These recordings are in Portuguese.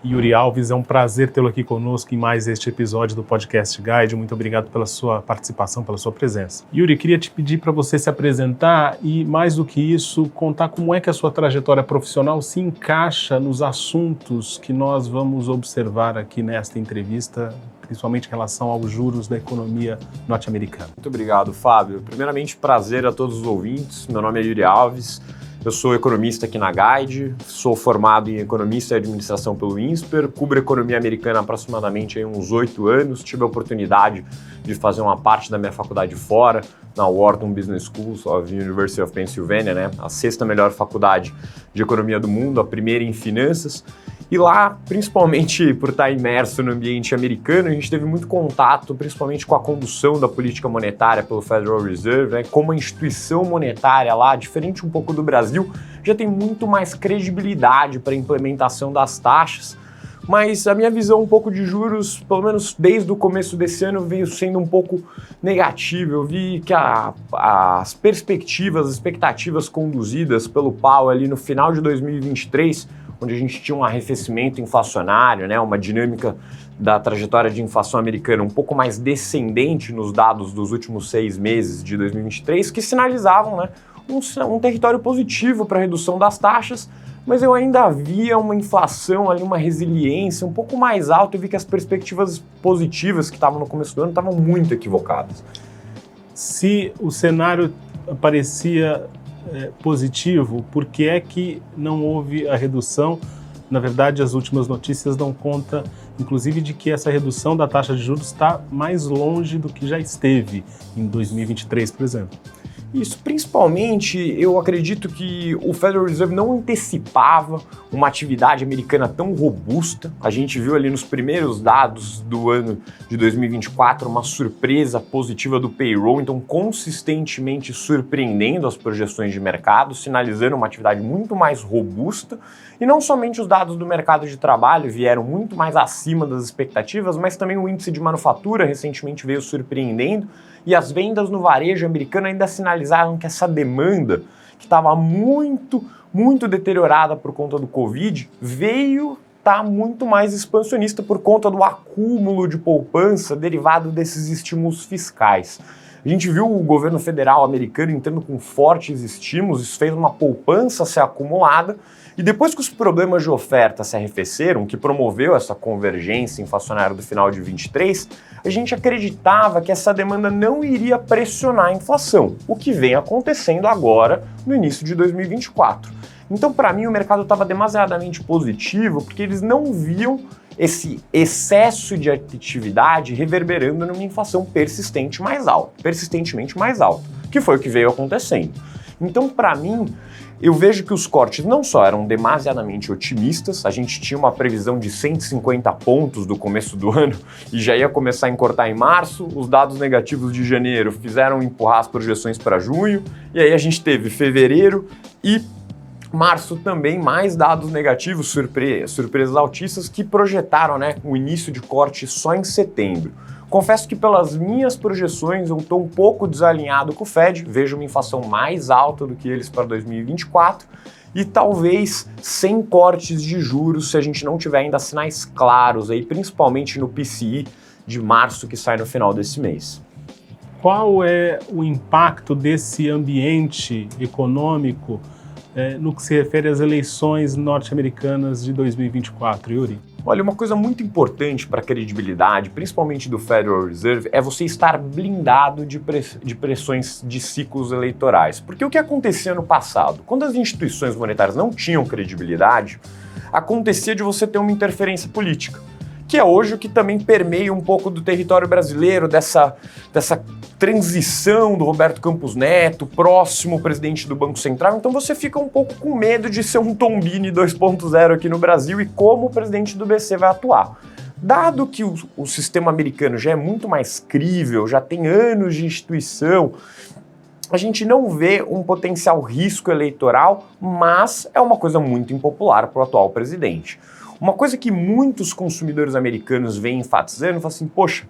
Yuri Alves, é um prazer tê-lo aqui conosco em mais este episódio do Podcast Guide. Muito obrigado pela sua participação, pela sua presença. Yuri, queria te pedir para você se apresentar e, mais do que isso, contar como é que a sua trajetória profissional se encaixa nos assuntos que nós vamos observar aqui nesta entrevista, principalmente em relação aos juros da economia norte-americana. Muito obrigado, Fábio. Primeiramente, prazer a todos os ouvintes. Meu nome é Yuri Alves. Eu sou economista aqui na Guide, sou formado em Economista e Administração pelo INSPER, cubro economia americana há aproximadamente uns 8 anos, tive a oportunidade de fazer uma parte da minha faculdade fora, na Wharton Business School of University of Pennsylvania, né? A 6ª melhor faculdade de economia do mundo, a primeira em finanças. E lá, principalmente por estar imerso no ambiente americano, a gente teve muito contato, principalmente com a condução da política monetária pelo Federal Reserve, né? Como a instituição monetária lá, diferente um pouco do Brasil, já tem muito mais credibilidade para a implementação das taxas. Mas a minha visão um pouco de juros, pelo menos desde o começo desse ano, veio sendo um pouco negativa. Eu vi que as perspectivas, as expectativas conduzidas pelo Powell ali no final de 2023, onde a gente tinha um arrefecimento inflacionário, né, uma dinâmica da trajetória de inflação americana um pouco mais descendente nos dados dos últimos 6 meses de 2023, que sinalizavam, né, um território positivo para a redução das taxas, mas eu ainda via uma inflação ali, uma resiliência um pouco mais alta. Eu vi que as perspectivas positivas que estavam no começo do ano estavam muito equivocadas. Se o cenário parecia positivo, por que é que não houve a redução? Na verdade, as últimas notícias dão conta, inclusive, de que essa redução da taxa de juros está mais longe do que já esteve em 2023, por exemplo. Isso, principalmente, eu acredito que o Federal Reserve não antecipava uma atividade americana tão robusta. A gente viu ali nos primeiros dados do ano de 2024 uma surpresa positiva do payroll, então consistentemente surpreendendo as projeções de mercado, sinalizando uma atividade muito mais robusta. E não somente os dados do mercado de trabalho vieram muito mais acima das expectativas, mas também o índice de manufatura recentemente veio surpreendendo. E as vendas no varejo americano ainda sinalizaram que essa demanda, que estava muito deteriorada por conta do Covid, veio estar muito mais expansionista por conta do acúmulo de poupança derivado desses estímulos fiscais. A gente viu o governo federal americano entrando com fortes estímulos, isso fez uma poupança ser acumulada, e depois que os problemas de oferta se arrefeceram, que promoveu essa convergência inflacionária do final de 23, a gente acreditava que essa demanda não iria pressionar a inflação, o que vem acontecendo agora no início de 2024. Então, para mim, o mercado estava demasiadamente positivo, porque eles não viam esse excesso de atividade reverberando numa inflação persistentemente mais alta, que foi o que veio acontecendo. Então, para mim, eu vejo que os cortes não só eram demasiadamente otimistas, a gente tinha uma previsão de 150 pontos do começo do ano e já ia começar a encortar em março, os dados negativos de janeiro fizeram empurrar as projeções para junho, e aí a gente teve fevereiro e março também mais dados negativos, surpresas altistas que projetaram, né, o início de corte só em setembro. Confesso que pelas minhas projeções eu estou um pouco desalinhado com o Fed, vejo uma inflação mais alta do que eles para 2024 e talvez sem cortes de juros se a gente não tiver ainda sinais claros, aí, principalmente no PCI de março que sai no final desse mês. Qual é o impacto desse ambiente econômico no que se refere às eleições norte-americanas de 2024, Yuri? Olha, uma coisa muito importante para a credibilidade, principalmente do Federal Reserve, é você estar blindado de pressões de ciclos eleitorais. Porque o que acontecia no passado? Quando as instituições monetárias não tinham credibilidade, acontecia de você ter uma interferência política, que é hoje o que também permeia um pouco do território brasileiro, dessa transição do Roberto Campos Neto, próximo presidente do Banco Central. Então você fica um pouco com medo de ser um Tombini 2.0 aqui no Brasil e como o presidente do BC vai atuar. Dado que o sistema americano já é muito mais crível, já tem anos de instituição, a gente não vê um potencial risco eleitoral, mas é uma coisa muito impopular para o atual presidente. Uma coisa que muitos consumidores americanos vêm enfatizando, falam assim, poxa,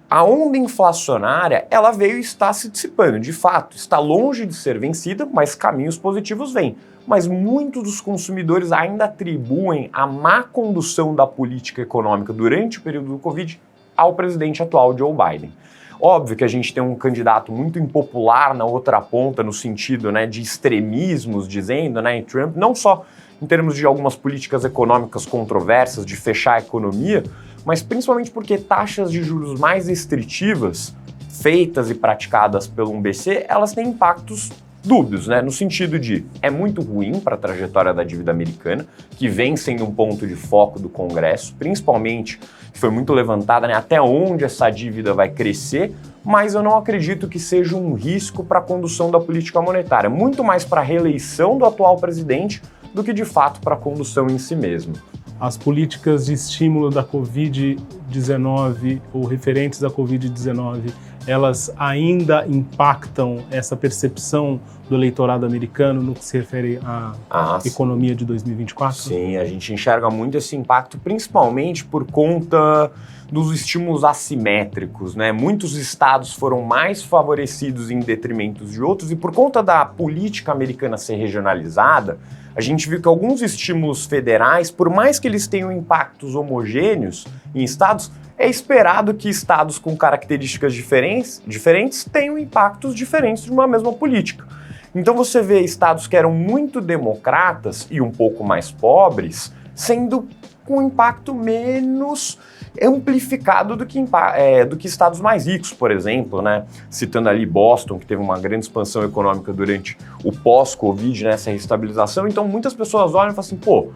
a onda inflacionária, ela veio e está se dissipando. De fato, está longe de ser vencida, mas caminhos positivos vêm. Mas muitos dos consumidores ainda atribuem a má condução da política econômica durante o período do Covid ao presidente atual, Joe Biden. Óbvio que a gente tem um candidato muito impopular na outra ponta, no sentido, né, de extremismos, dizendo, né, em Trump, não só em termos de algumas políticas econômicas controversas, de fechar a economia, mas principalmente porque taxas de juros mais restritivas, feitas e praticadas pelo BC, elas têm impactos dúbios, né? No sentido de, é muito ruim para a trajetória da dívida americana, que vem sendo um ponto de foco do Congresso, principalmente, que foi muito levantada, né, até onde essa dívida vai crescer, mas eu não acredito que seja um risco para a condução da política monetária, muito mais para a reeleição do atual presidente do que, de fato, para a condução em si mesmo. As políticas de estímulo da Covid-19 ou referentes à Covid-19, elas ainda impactam essa percepção do eleitorado americano no que se refere à economia de 2024? Sim, a gente enxerga muito esse impacto, principalmente por conta dos estímulos assimétricos, né? Muitos estados foram mais favorecidos em detrimento de outros, e por conta da política americana ser regionalizada, a gente viu que alguns estímulos federais, por mais que eles tenham impactos homogêneos em estados, é esperado que estados com características diferentes tenham impactos diferentes de uma mesma política. Então você vê estados que eram muito democratas e um pouco mais pobres, sendo com impacto menos amplificado do que estados mais ricos, por exemplo, né? Citando ali Boston, que teve uma grande expansão econômica durante o pós-Covid, né? Essa estabilização. Então muitas pessoas olham e falam assim, pô,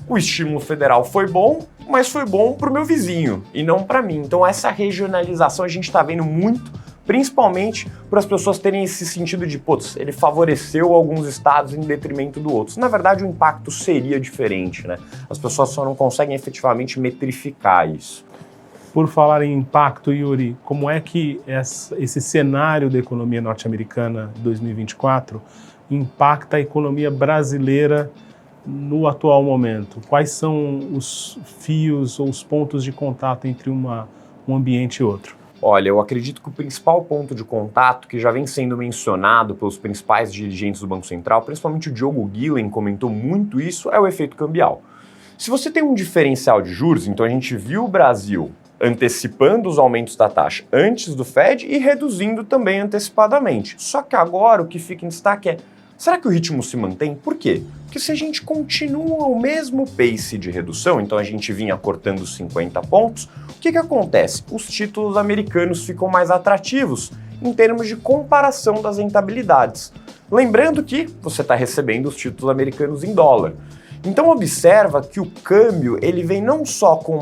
o estímulo federal foi bom, mas foi bom para o meu vizinho e não para mim. Então essa regionalização a gente está vendo muito, principalmente para as pessoas terem esse sentido de, putz, ele favoreceu alguns estados em detrimento do outros. Na verdade, o impacto seria diferente, né? As pessoas só não conseguem efetivamente metrificar isso. Por falar em impacto, Yuri, como é que esse cenário da economia norte-americana 2024 impacta a economia brasileira no atual momento? Quais são os fios ou os pontos de contato entre um ambiente e outro? Olha, eu acredito que o principal ponto de contato, que já vem sendo mencionado pelos principais dirigentes do Banco Central, principalmente o Diogo Guilhem comentou muito isso, é o efeito cambial. Se você tem um diferencial de juros, então a gente viu o Brasil antecipando os aumentos da taxa antes do Fed e reduzindo também antecipadamente. Só que agora o que fica em destaque é, será que o ritmo se mantém? Por quê? Porque se a gente continua o mesmo pace de redução, então a gente vinha cortando 50 pontos, o que acontece? Os títulos americanos ficam mais atrativos em termos de comparação das rentabilidades. Lembrando que você está recebendo os títulos americanos em dólar. Então observa que o câmbio ele vem não só com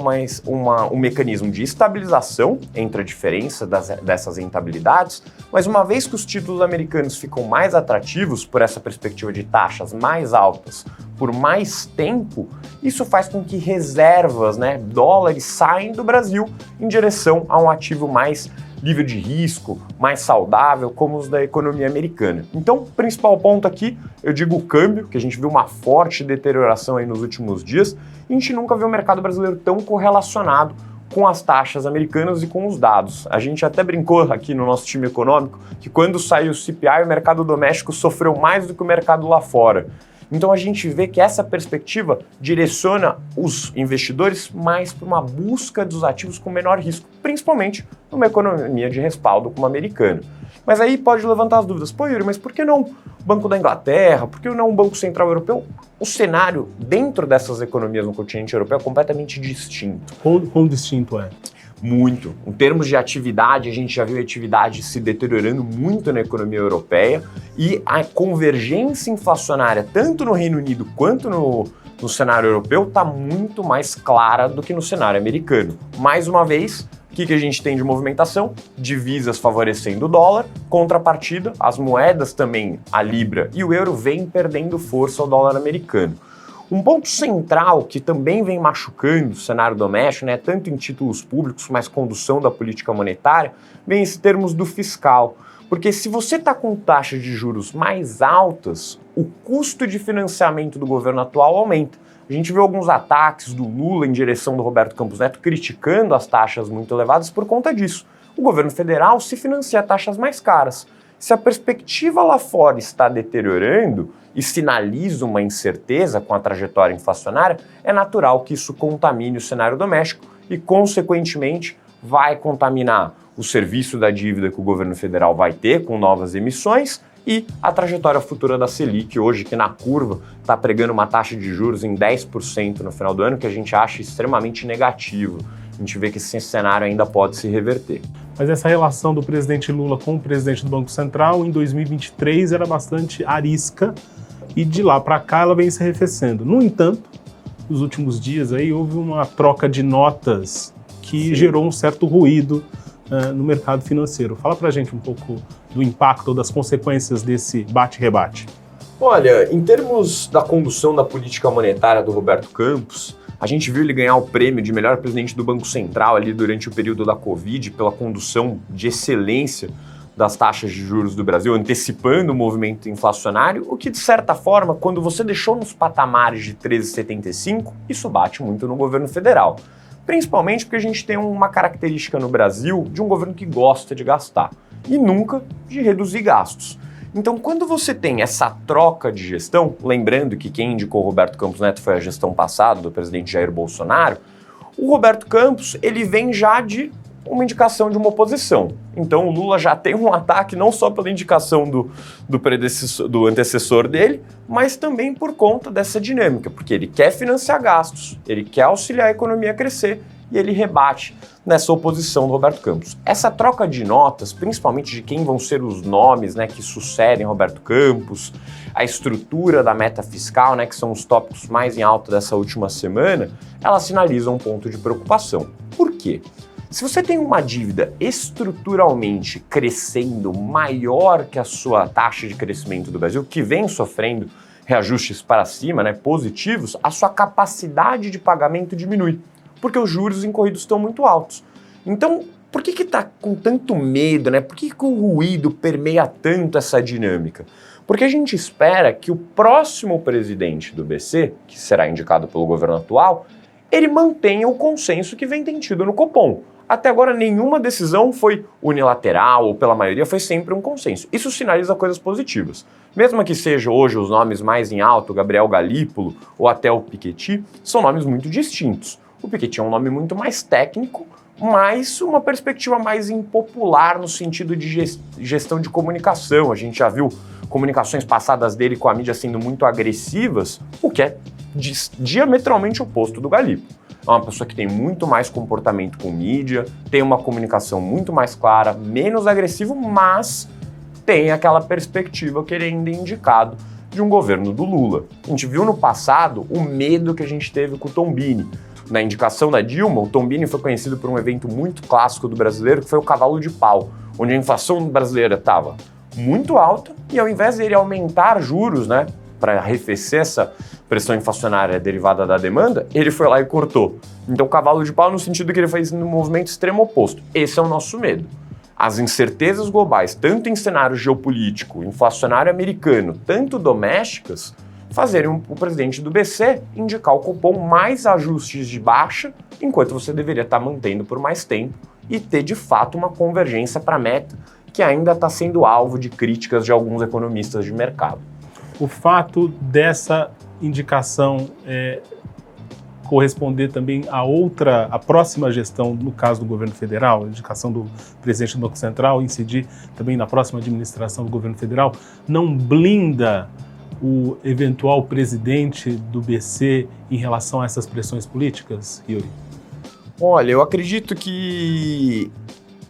um mecanismo de estabilização entre a diferença dessas rentabilidades, mas uma vez que os títulos americanos ficam mais atrativos por essa perspectiva de taxas mais altas por mais tempo, isso faz com que reservas, né, dólares saem do Brasil em direção a um ativo mais livre de risco, mais saudável, como os da economia americana. Então, o principal ponto aqui, eu digo o câmbio, que a gente viu uma forte deterioração aí nos últimos dias, e a gente nunca viu o mercado brasileiro tão correlacionado com as taxas americanas e com os dados. A gente até brincou aqui no nosso time econômico que quando saiu o CPI, o mercado doméstico sofreu mais do que o mercado lá fora. Então a gente vê que essa perspectiva direciona os investidores mais para uma busca dos ativos com menor risco, principalmente numa economia de respaldo como a americana. Mas aí pode levantar as dúvidas, pô Yuri, mas por que não o Banco da Inglaterra, por que não o Banco Central Europeu? O cenário dentro dessas economias no continente europeu é completamente distinto. Quão distinto é? Muito. Em termos de atividade, a gente já viu a atividade se deteriorando muito na economia europeia e a convergência inflacionária, tanto no Reino Unido quanto no cenário europeu, está muito mais clara do que no cenário americano. Mais uma vez, o que a gente tem de movimentação? Divisas favorecendo o dólar, contrapartida, as moedas também, a libra e o euro, vêm perdendo força ao dólar americano. Um ponto central que também vem machucando o cenário doméstico, né, tanto em títulos públicos, mas condução da política monetária, vem esses termos do fiscal. Porque se você está com taxas de juros mais altas, o custo de financiamento do governo atual aumenta. A gente viu alguns ataques do Lula em direção do Roberto Campos Neto criticando as taxas muito elevadas por conta disso. o governo federal se financia a taxas mais caras. Se a perspectiva lá fora está deteriorando e sinaliza uma incerteza com a trajetória inflacionária, é natural que isso contamine o cenário doméstico e, consequentemente, vai contaminar o serviço da dívida que o governo federal vai ter com novas emissões e a trajetória futura da Selic, hoje que na curva está pregando uma taxa de juros em 10% no final do ano, que a gente acha extremamente negativo. A gente vê que esse cenário ainda pode se reverter. Mas essa relação do presidente Lula com o presidente do Banco Central em 2023 era bastante arisca e de lá para cá ela vem se arrefecendo. No entanto, nos últimos dias aí houve uma troca de notas que gerou um certo ruído no mercado financeiro. Fala pra gente um pouco do impacto ou das consequências desse bate-rebate. Olha, em termos da condução da política monetária do Roberto Campos, a gente viu ele ganhar o prêmio de melhor presidente do Banco Central ali durante o período da Covid pela condução de excelência das taxas de juros do Brasil, antecipando o movimento inflacionário, o que, de certa forma, quando você deixou nos patamares de 13,75, isso bate muito no governo federal. Principalmente porque a gente tem uma característica no Brasil de um governo que gosta de gastar e nunca de reduzir gastos. Então, quando você tem essa troca de gestão, lembrando que quem indicou o Roberto Campos Neto foi a gestão passada do presidente Jair Bolsonaro, o Roberto Campos ele vem já de uma indicação de uma oposição. Então, o Lula já tem um ataque não só pela indicação do antecessor dele, mas também por conta dessa dinâmica, porque ele quer financiar gastos, ele quer auxiliar a economia a crescer e ele rebate nessa oposição do Roberto Campos. Essa troca de notas, principalmente de quem vão ser os nomes, né, que sucedem Roberto Campos, a estrutura da meta fiscal, né, que são os tópicos mais em alta dessa última semana, ela sinaliza um ponto de preocupação. Por quê? Se você tem uma dívida estruturalmente crescendo maior que a sua taxa de crescimento do Brasil, que vem sofrendo reajustes para cima, né, positivos, a sua capacidade de pagamento diminui, porque os juros incorridos estão muito altos. Então, por que está com tanto medo, né? Por que o ruído permeia tanto essa dinâmica? Porque a gente espera que o próximo presidente do BC, que será indicado pelo governo atual, ele mantenha o consenso que vem tido no Copom. Até agora, nenhuma decisão foi unilateral ou pela maioria, foi sempre um consenso. Isso sinaliza coisas positivas. Mesmo que sejam hoje os nomes mais em alto, Gabriel Galípolo ou até o Piketty, são nomes muito distintos. O Piketty é um nome muito mais técnico, mas uma perspectiva mais impopular no sentido de gestão de comunicação. A gente já viu comunicações passadas dele com a mídia sendo muito agressivas, o que é diametralmente oposto do Galípolo. É uma pessoa que tem muito mais comportamento com mídia, tem uma comunicação muito mais clara, menos agressivo, mas tem aquela perspectiva que ele ainda é indicado de um governo do Lula. A gente viu no passado o medo que a gente teve com o Tombini. Na indicação da Dilma, o Tombini foi conhecido por um evento muito clássico do brasileiro, que foi o cavalo de pau, onde a inflação brasileira estava muito alta e ao invés de ele aumentar juros, né, para arrefecer essa pressão inflacionária derivada da demanda, ele foi lá e cortou. Então, cavalo de pau no sentido que ele fez um movimento extremo oposto. Esse é o nosso medo. As incertezas globais, tanto em cenário geopolítico, inflacionário americano, tanto domésticas, fazerem o presidente do BC indicar o Copom mais ajustes de baixa, enquanto você deveria estar mantendo por mais tempo e ter, de fato, uma convergência para a meta, que ainda está sendo alvo de críticas de alguns economistas de mercado. O fato dessa indicação corresponder também a próxima gestão, no caso do governo federal, a indicação do presidente do Banco Central, incidir também na próxima administração do governo federal, não blinda o eventual presidente do BC em relação a essas pressões políticas, Yuri? Olha, eu acredito que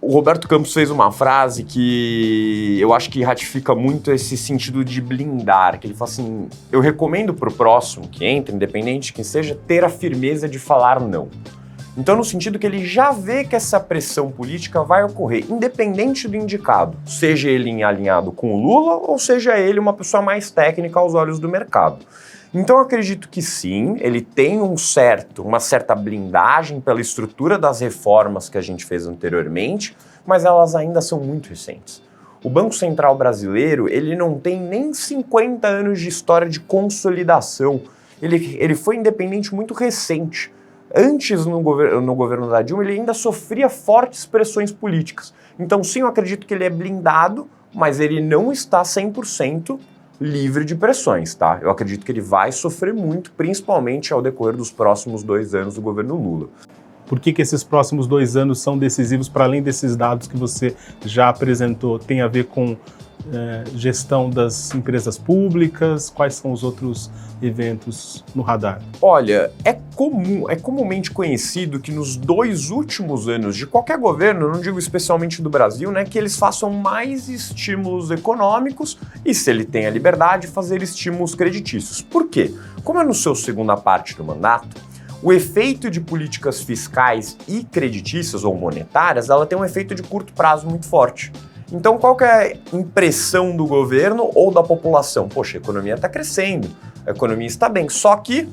o Roberto Campos fez uma frase que eu acho que ratifica muito esse sentido de blindar, que ele fala assim, eu recomendo para o próximo que entre, independente de quem seja, ter a firmeza de falar não. Então, no sentido que ele já vê que essa pressão política vai ocorrer, independente do indicado, seja ele alinhado com o Lula ou seja ele uma pessoa mais técnica aos olhos do mercado. Então, eu acredito que sim, ele tem uma certa blindagem pela estrutura das reformas que a gente fez anteriormente, mas elas ainda são muito recentes. O Banco Central brasileiro, ele não tem nem 50 anos de história de consolidação. Ele foi independente muito recente. Antes, no governo da Dilma, ele ainda sofria fortes pressões políticas. Então, sim, eu acredito que ele é blindado, mas ele não está 100% livre de pressões, tá? Eu acredito que ele vai sofrer muito, principalmente ao decorrer dos próximos 2 anos do governo Lula. Por que esses próximos 2 anos são decisivos, para além desses dados que você já apresentou? Tem a ver com gestão das empresas públicas? Quais são os outros eventos no radar? Olha, é comumente conhecido que nos 2 últimos anos de qualquer governo, não digo especialmente do Brasil, né, que eles façam mais estímulos econômicos e, se ele tem a liberdade, fazer estímulos creditícios. Por quê? Como é no seu segunda parte do mandato, o efeito de políticas fiscais e creditícias ou monetárias, ela tem um efeito de curto prazo muito forte. Então, qual que é a impressão do governo ou da população? Poxa, a economia está crescendo, a economia está bem, só que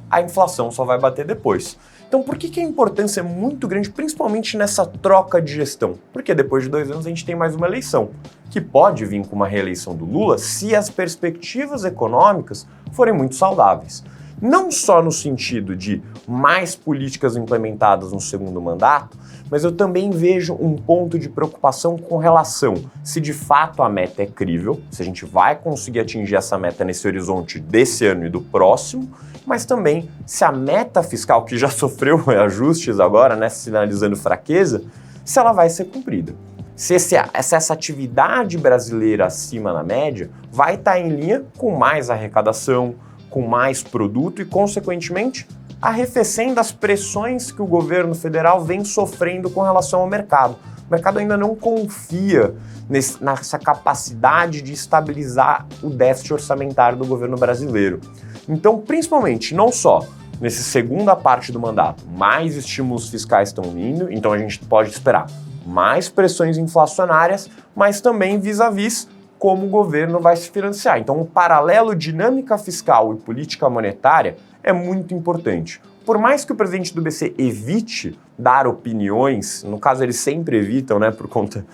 a inflação só vai bater depois. Então, por que a importância é muito grande, principalmente nessa troca de gestão? Porque depois de 2 anos a gente tem mais uma eleição, que pode vir com uma reeleição do Lula se as perspectivas econômicas forem muito saudáveis. Não só no sentido de mais políticas implementadas no segundo mandato, mas eu também vejo um ponto de preocupação com relação se de fato a meta é crível, se a gente vai conseguir atingir essa meta nesse horizonte desse ano e do próximo, mas também se a meta fiscal, que já sofreu ajustes agora, né, sinalizando fraqueza, se ela vai ser cumprida. Se essa atividade brasileira acima da média vai estar em linha com mais arrecadação, com mais produto e, consequentemente, arrefecendo as pressões que o governo federal vem sofrendo com relação ao mercado. O mercado ainda não confia nessa capacidade de estabilizar o déficit orçamentário do governo brasileiro. Então, principalmente, não só nessa segunda parte do mandato, mais estímulos fiscais estão vindo, então a gente pode esperar mais pressões inflacionárias, mas também vis-à-vis como o governo vai se financiar. Então, o paralelo dinâmica fiscal e política monetária é muito importante. Por mais que o presidente do BC evite dar opiniões, no caso eles sempre evitam, né, por conta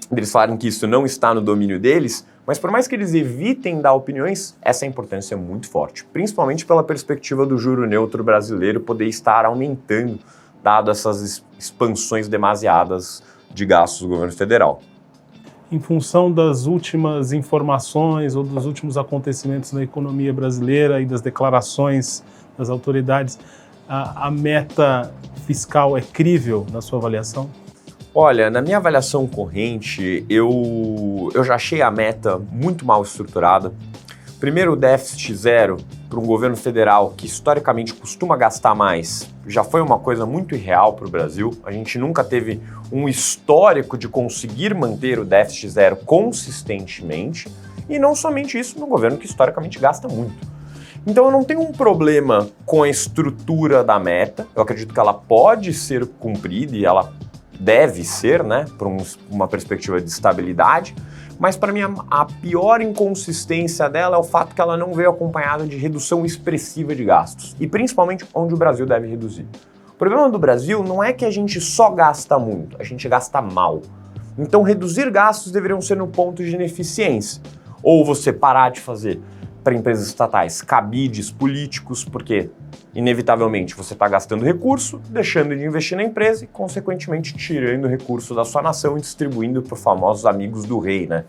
deles falarem que isso não está no domínio deles, mas por mais que eles evitem dar opiniões, essa importância é muito forte, principalmente pela perspectiva do juro neutro brasileiro poder estar aumentando, dado essas expansões demasiadas de gastos do governo federal. Em função das últimas informações ou dos últimos acontecimentos na economia brasileira e das declarações das autoridades, a meta fiscal é crível na sua avaliação? Olha, na minha avaliação corrente, eu já achei a meta muito mal estruturada. Primeiro, o déficit zero para um governo federal que historicamente costuma gastar mais já foi uma coisa muito irreal para o Brasil. A gente nunca teve um histórico de conseguir manter o déficit zero consistentemente, e não somente isso, no governo que historicamente gasta muito. Então eu não tenho um problema com a estrutura da meta, eu acredito que ela pode ser cumprida e ela deve ser, né, por uma perspectiva de estabilidade, mas para mim a pior inconsistência dela é o fato que ela não veio acompanhada de redução expressiva de gastos, e principalmente onde o Brasil deve reduzir. O problema do Brasil não é que a gente só gasta muito, a gente gasta mal. Então reduzir gastos deveriam ser no ponto de ineficiência, ou você parar de fazer para empresas estatais cabides políticos, porque inevitavelmente você está gastando recurso, deixando de investir na empresa e, consequentemente, tirando recurso da sua nação e distribuindo para os famosos amigos do rei, né?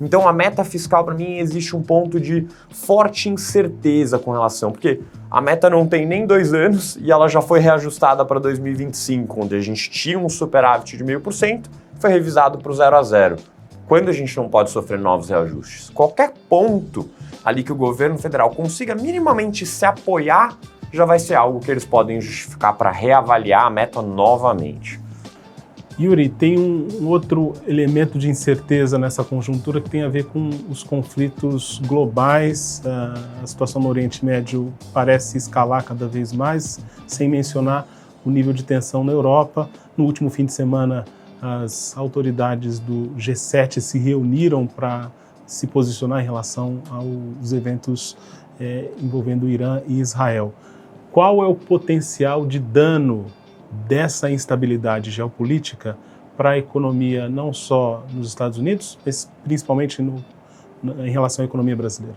Então, a meta fiscal, para mim, existe um ponto de forte incerteza com relação, porque a meta não tem nem 2 anos e ela já foi reajustada para 2025, onde a gente tinha um superávit de 0,5%, foi revisado para o 0 a 0. Quando a gente não pode sofrer novos reajustes? Qualquer ponto ali que o governo federal consiga minimamente se apoiar, já vai ser algo que eles podem justificar para reavaliar a meta novamente. Yuri, tem um outro elemento de incerteza nessa conjuntura que tem a ver com os conflitos globais. A situação no Oriente Médio parece escalar cada vez mais, sem mencionar o nível de tensão na Europa. No último fim de semana, as autoridades do G7 se reuniram para se posicionar em relação aos eventos envolvendo o Irã e Israel. Qual é o potencial de dano dessa instabilidade geopolítica para a economia, não só nos Estados Unidos, mas principalmente em relação à economia brasileira?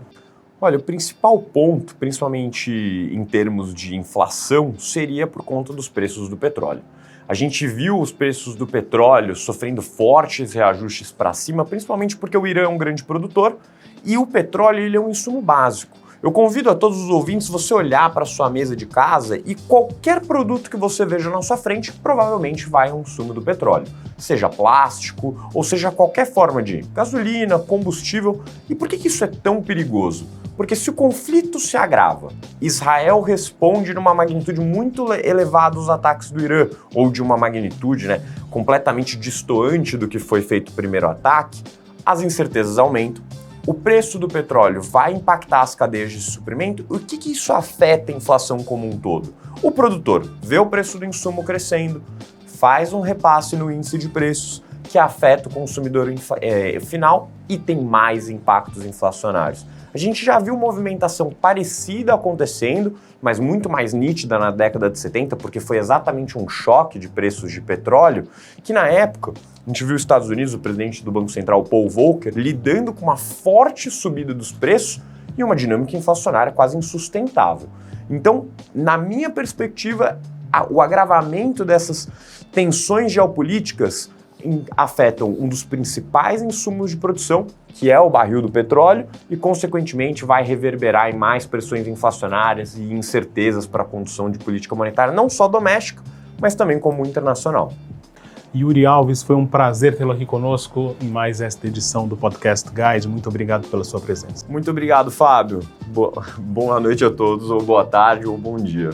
Olha, o principal ponto, principalmente em termos de inflação, seria por conta dos preços do petróleo. A gente viu os preços do petróleo sofrendo fortes reajustes para cima, principalmente porque o Irã é um grande produtor e o petróleo ele é um insumo básico. Eu convido a todos os ouvintes você olhar para a sua mesa de casa e qualquer produto que você veja na sua frente provavelmente vai a um insumo do petróleo. Seja plástico ou seja qualquer forma de gasolina, combustível. E por que isso é tão perigoso? Porque se o conflito se agrava, Israel responde numa magnitude muito elevada aos ataques do Irã, ou de uma magnitude completamente distoante do que foi feito o primeiro ataque, as incertezas aumentam. O preço do petróleo vai impactar as cadeias de suprimento. O que isso afeta a inflação como um todo? O produtor vê o preço do insumo crescendo, faz um repasse no índice de preços que afeta o consumidor final e tem mais impactos inflacionários. A gente já viu movimentação parecida acontecendo, mas muito mais nítida na década de 70, porque foi exatamente um choque de preços de petróleo, que na época a gente viu os Estados Unidos, o presidente do Banco Central, Paul Volcker, lidando com uma forte subida dos preços e uma dinâmica inflacionária quase insustentável. Então, na minha perspectiva, o agravamento dessas tensões geopolíticas afetam um dos principais insumos de produção, que é o barril do petróleo, e, consequentemente, vai reverberar em mais pressões inflacionárias e incertezas para a condução de política monetária, não só doméstica, mas também como internacional. Yuri Alves, foi um prazer tê-lo aqui conosco em mais esta edição do Podcast Guide. Muito obrigado pela sua presença. Muito obrigado, Fábio. Boa noite a todos, ou boa tarde, ou bom dia.